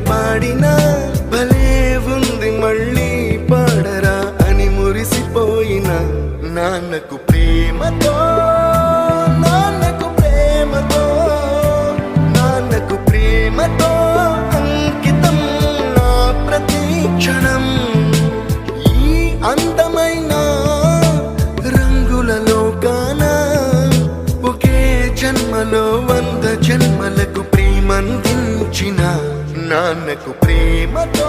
పాడినా భలే ఉంది మళ్ళీ పాడరా అని మురిసిపోయిన నాన్నకు ప్రేమతో నాన్నకు ప్రేమతో నాన్నకు ప్రేమతో అంకితం నా ప్రతి క్షణం. ఈ అందమైన రంగుల లోకాన ఒకే జన్మలో 100 జన్మలకు ప్రేమందించిన నాన్నకు ప్రేమతో